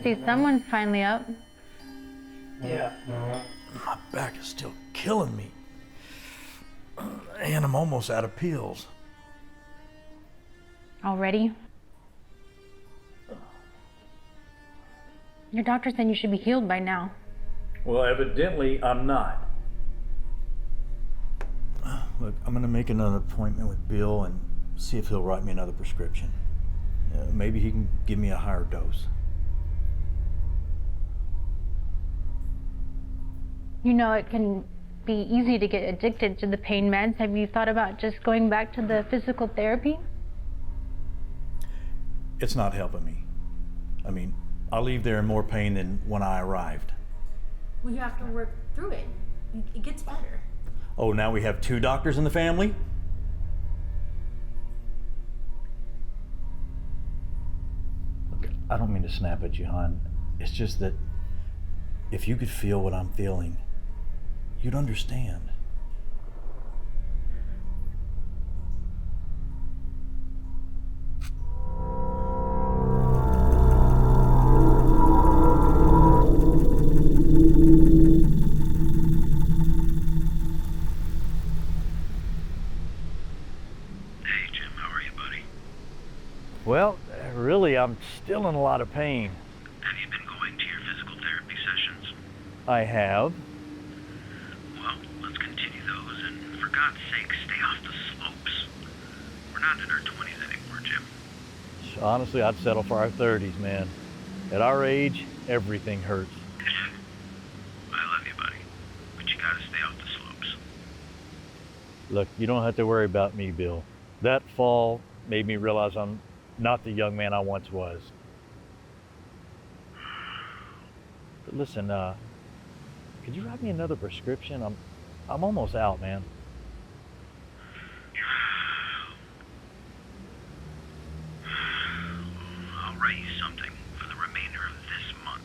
see someone's finally up. Yeah. My back is still killing me. And I'm almost out of pills. Already? Your doctor said you should be healed by now. Well, evidently I'm not. Look, I'm gonna make another appointment with Bill and see if he'll write me another prescription. Maybe he can give me a higher dose. You know, it can be easy to get addicted to the pain meds. Have you thought about just going back to the physical therapy? It's not helping me. I mean, I'll leave there in more pain than when I arrived. Well, you have to work through it. It gets better. Oh, now we have 2 doctors in the family? Look, I don't mean to snap at you, hon. It's just that if you could feel what I'm feeling, you'd understand. Well, really, I'm still in a lot of pain. Have you been going to your physical therapy sessions? I have. Well, let's continue those, and for God's sake, stay off the slopes. We're not in our 20s anymore, Jim. Honestly, I'd settle for our 30s, man. At our age, everything hurts. I love you, buddy, but you gotta stay off the slopes. Look, you don't have to worry about me, Bill. That fall made me realize I'm not the young man I once was. But listen, could you write me another prescription? I'm almost out, man. I'll write you something for the remainder of this month.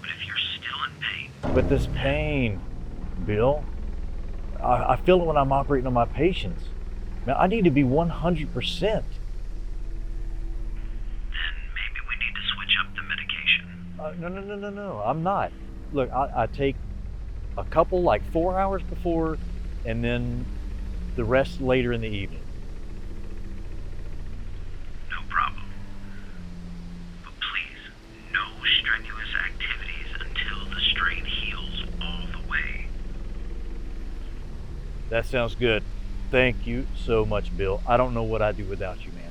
But if you're still in pain... But this pain, Bill, I feel it when I'm operating on my patients. Man, I need to be 100%. No, I'm not. Look, I take a couple like 4 hours before and then the rest later in the evening. No problem. But please, no strenuous activities until the strain heals all the way. That sounds good. Thank you so much, Bill. I don't know what I'd do without you, man.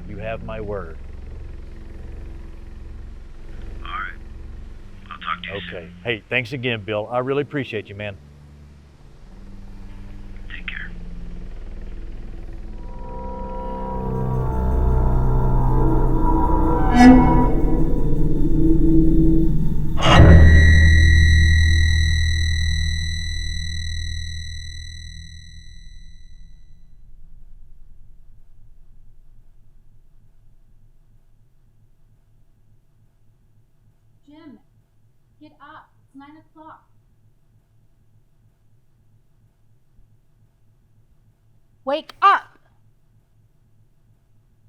You have my word. All right. I'll talk to you soon. Okay. Hey, thanks again, Bill. I really appreciate you, man. Take care. Jim, get up. It's 9 o'clock. Wake up!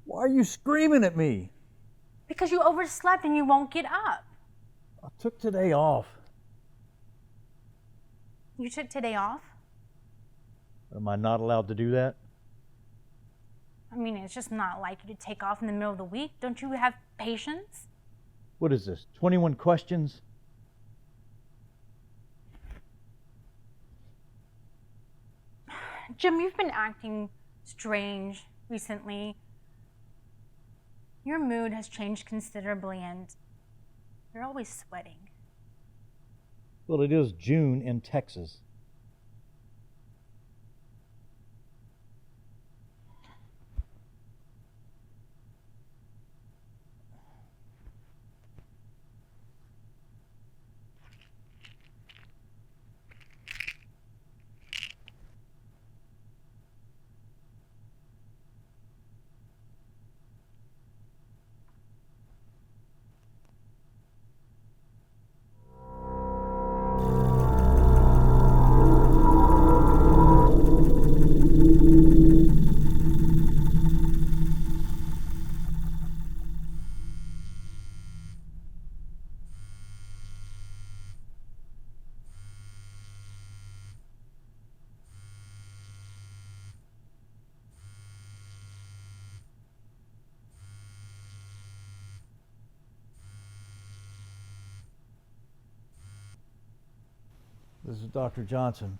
Why are you screaming at me? Because you overslept and you won't get up. I took today off. You took today off? Am I not allowed to do that? I mean, it's just not like you to take off in the middle of the week. Don't you have patience? What is this, 21 questions? Jim, you've been acting strange recently. Your mood has changed considerably and you're always sweating. Well, it is June in Texas. This is Dr. Johnson.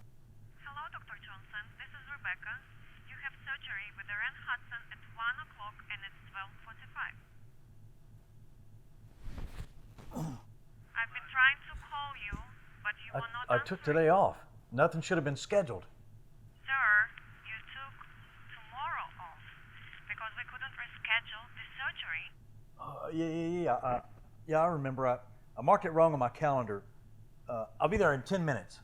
Hello, Dr. Johnson. This is Rebecca. You have surgery with Aaron Hudson at 1 o'clock and it's 12:45. I've been trying to call you, but you will not I answer. took today off. Nothing should have been scheduled. Sir, you took tomorrow off because we couldn't reschedule the surgery. Yeah, I remember. I marked it wrong on my calendar. I'll be there in 10 minutes.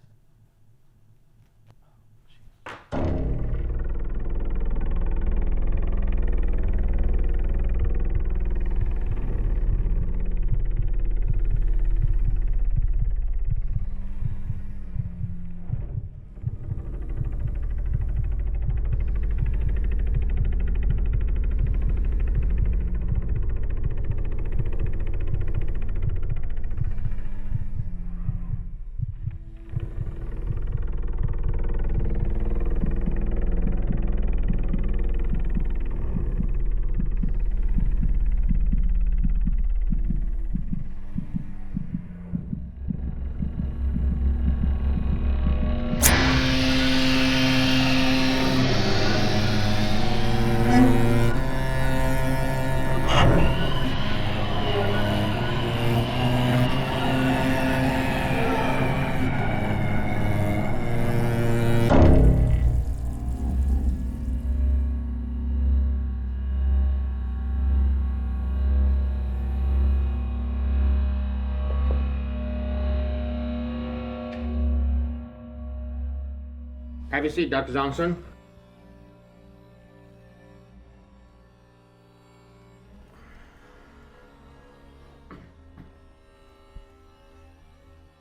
Have a seat, Dr. Johnson.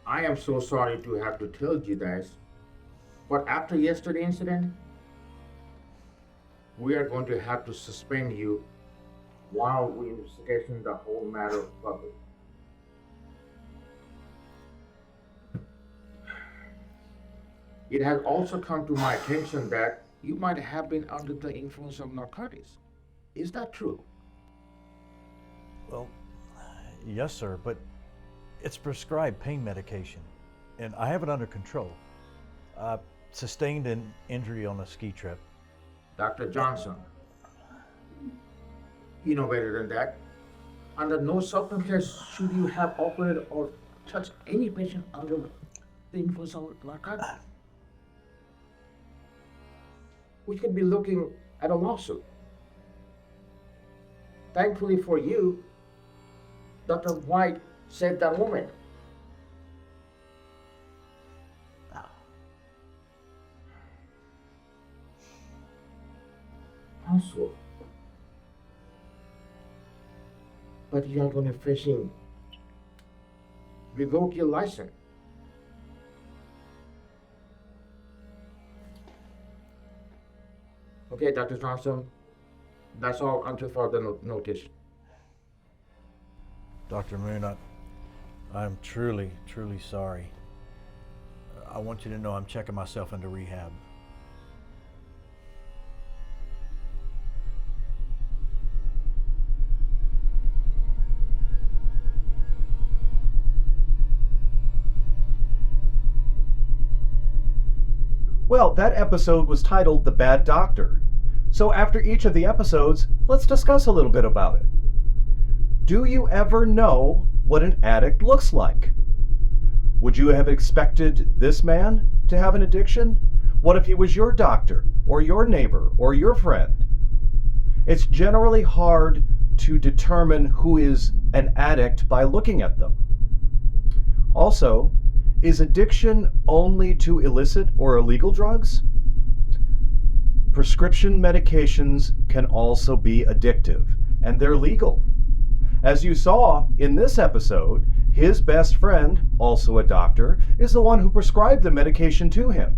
I am so sorry to have to tell you this, but after yesterday's incident, we are going to have to suspend you while we investigate the whole matter further. It has also come to my attention that you might have been under the influence of narcotics. Is that true? Well, yes, sir, but it's prescribed pain medication, and I have it under control. I sustained an injury on a ski trip. Dr. Johnson, you know better than that. Under no circumstances should you have operated or touched any patient under the influence of narcotics. We could be looking at a lawsuit. Thankfully for you, Dr. White saved that woman. Also, but you are going to facing revoke your license. Okay, Dr. Johnson, that's all until further notice. Dr. Moon, I'm truly, truly sorry. I want you to know I'm checking myself into rehab. Well, that episode was titled The Bad Doctor. So after each of the episodes, let's discuss a little bit about it. Do you ever know what an addict looks like? Would you have expected this man to have an addiction? What if he was your doctor, or your neighbor, or your friend? It's generally hard to determine who is an addict by looking at them. Also, is addiction only to illicit or illegal drugs? Prescription medications can also be addictive, and they're legal. As you saw in this episode, his best friend, also a doctor, is the one who prescribed the medication to him.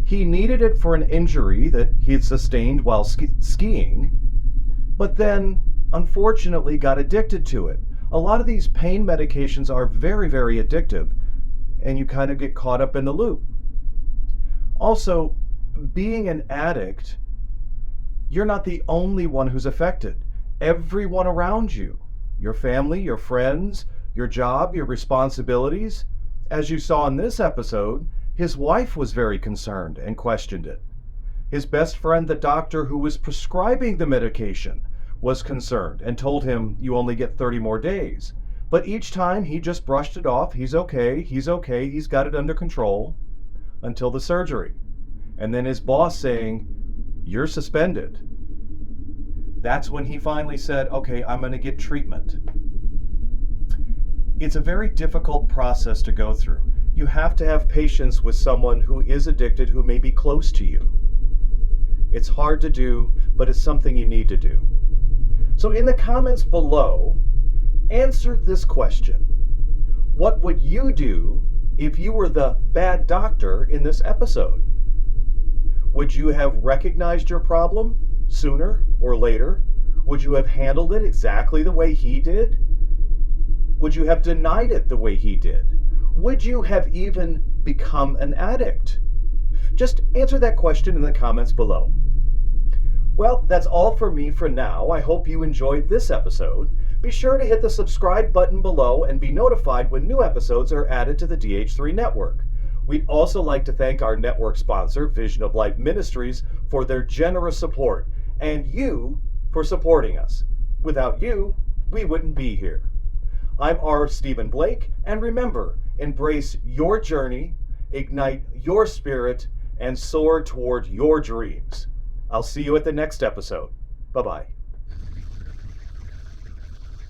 He needed it for an injury that he had sustained while skiing, but then unfortunately got addicted to it. A lot of these pain medications are very, very addictive, and you kind of get caught up in the loop. Also, being an addict, you're not the only one who's affected. Everyone around you, your family, your friends, your job, your responsibilities, as you saw in this episode, His wife was very concerned and questioned it. His best friend, the doctor who was prescribing the medication, was concerned and told him, you only get 30 more days. But each time he just brushed it off. He's okay, he's got it under control, until the surgery. And then his boss saying, you're suspended. That's when he finally said, okay, I'm going to get treatment. It's a very difficult process to go through. You have to have patience with someone who is addicted, who may be close to you. It's hard to do, but it's something you need to do. So in the comments below, answer this question. What would you do if you were the bad doctor in this episode? Would you have recognized your problem sooner or later? Would you have handled it exactly the way he did? Would you have denied it the way he did? Would you have even become an addict? Just answer that question in the comments below. Well, that's all for me for now. I hope you enjoyed this episode. Be sure to hit the subscribe button below and be notified when new episodes are added to the DH3 network. We'd also like to thank our network sponsor, Vision of Life Ministries, for their generous support, and you for supporting us. Without you, we wouldn't be here. I'm R. Stephen Blake, and remember, embrace your journey, ignite your spirit, and soar toward your dreams. I'll see you at the next episode. Bye-bye.